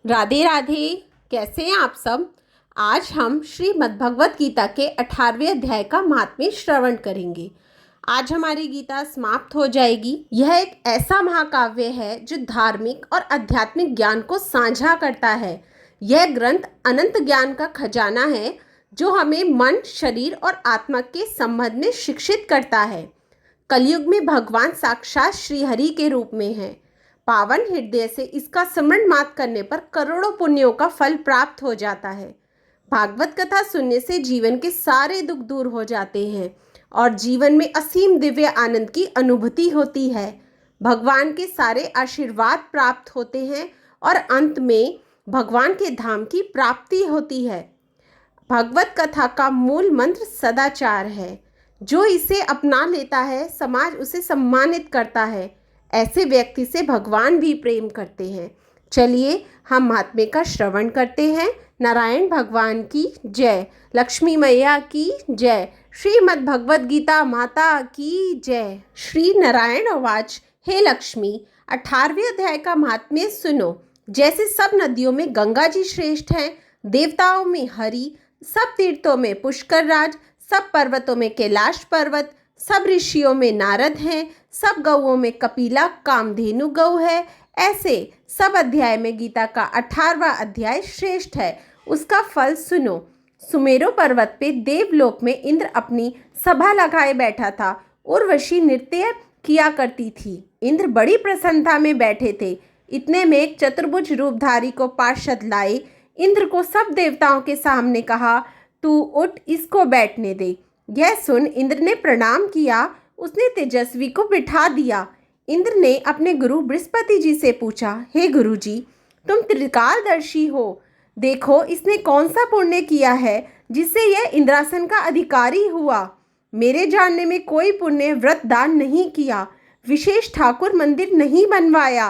राधे राधे। कैसे हैं आप सब। आज हम श्रीमद् भगवत गीता के 18वें अध्याय का महात्म्य श्रवण करेंगे। आज हमारी गीता समाप्त हो जाएगी। यह एक ऐसा महाकाव्य है जो धार्मिक और आध्यात्मिक ज्ञान को साझा करता है। यह ग्रंथ अनंत ज्ञान का खजाना है जो हमें मन, शरीर और आत्मा के संबंध में शिक्षित करता है। कलयुग में भगवान साक्षात श्री हरि के रूप में है। पावन हृदय से इसका स्मरण मात्र करने पर करोड़ों पुण्यों का फल प्राप्त हो जाता है। भागवत कथा सुनने से जीवन के सारे दुख दूर हो जाते हैं और जीवन में असीम दिव्य आनंद की अनुभूति होती है। भगवान के सारे आशीर्वाद प्राप्त होते हैं और अंत में भगवान के धाम की प्राप्ति होती है। भागवत कथा का मूल मंत्र सदाचार है। जो इसे अपना लेता है, समाज उसे सम्मानित करता है। ऐसे व्यक्ति से भगवान भी प्रेम करते हैं। चलिए हम महात्म्य का श्रवण करते हैं। नारायण भगवान की जय, लक्ष्मी मैया की जय, श्रीमद् भगवद गीता माता की जय। श्री नारायण उवाच, हे लक्ष्मी, 18वें अध्याय का महात्म्य सुनो। जैसे सब नदियों में गंगा जी श्रेष्ठ हैं, देवताओं में हरि, सब तीर्थों में पुष्कर राज, सब पर्वतों में कैलाश पर्वत, सब ऋषियों में नारद हैं, सब गौओं में कपिला कामधेनु गौ है, ऐसे सब अध्याय में गीता का 18वां अध्याय श्रेष्ठ है। उसका फल सुनो। सुमेरु पर्वत पे देवलोक में इंद्र अपनी सभा लगाए बैठा था। उर्वशी नृत्य किया करती थी। इंद्र बड़ी प्रसन्नता में बैठे थे। इतने में एक चतुर्भुज रूपधारी को पार्षद लाए। इंद्र को सब देवताओं के सामने कहा, तू उठ, इसको बैठने दे। यह सुन इंद्र ने प्रणाम किया। उसने तेजस्वी को बिठा दिया। इंद्र ने अपने गुरु बृहस्पति जी से पूछा, हे गुरु जी, तुम त्रिकालदर्शी हो, देखो इसने कौन सा पुण्य किया है जिससे यह इंद्रासन का अधिकारी हुआ। मेरे जानने में कोई पुण्य व्रत दान नहीं किया, विशेष ठाकुर मंदिर नहीं बनवाया,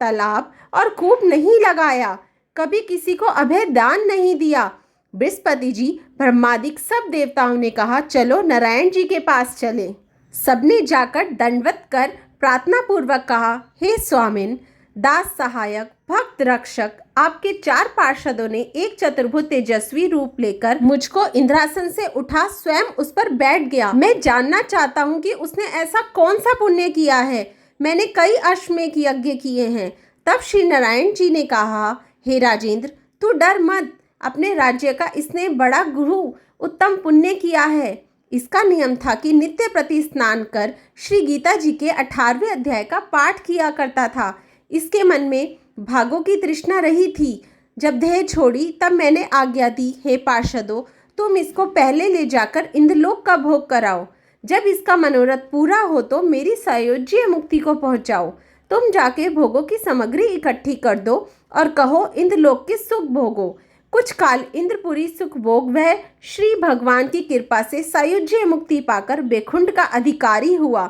तालाब और कूप नहीं लगाया, कभी किसी को अभय दान नहीं दिया। बृहस्पति जी, ब्रह्मादिक सब देवताओं ने कहा, चलो नारायण जी के पास चले। सबने जाकर दंडवत कर प्रार्थना पूर्वक कहा, हे स्वामिन, दास सहायक, भक्त रक्षक, आपके 4 पार्षदों ने एक चतुर्भुज तेजस्वी रूप लेकर मुझको इंद्रासन से उठा स्वयं उस पर बैठ गया। मैं जानना चाहता हूँ कि उसने ऐसा कौन सा पुण्य किया है। मैंने कई अश्वमेध यज्ञ किए हैं। तब श्री नारायण जी ने कहा, हे राजेंद्र, तू डर मत, अपने राज्य का इसने बड़ा गुरु उत्तम पुण्य किया है। इसका नियम था कि नित्य प्रति स्नान कर श्री गीता जी के 18वें अध्याय का पाठ किया करता था। इसके मन में भागों की तृष्णा रही थी। जब देह छोड़ी तब मैंने आज्ञा दी, हे पार्षदों, तुम इसको पहले ले जाकर इंद्रलोक का भोग कराओ। जब इसका मनोरथ पूरा हो तो मेरी सायुज्य मुक्ति को पहुंचाओ। तुम जाके भोगों की सामग्री इकट्ठी कर दो और कहो, इंद्रलोक के सुख भोगो। कुछ काल इंद्रपुरी सुख भोग वह श्री भगवान की कृपा से सायुज्य मुक्ति पाकर बेखुंड का अधिकारी हुआ।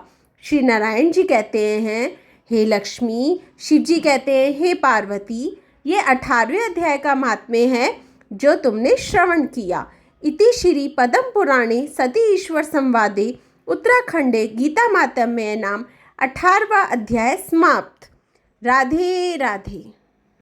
श्री नारायण जी कहते हैं, हे लक्ष्मी, शिव जी कहते हैं, हे पार्वती, ये 18वें अध्याय का महात्म्य है जो तुमने श्रवण किया। इति श्री पद्म पुराणे सती ईश्वर संवादे उत्तराखंडे गीता मातम्य नाम 18वां अध्याय समाप्त। राधे राधे।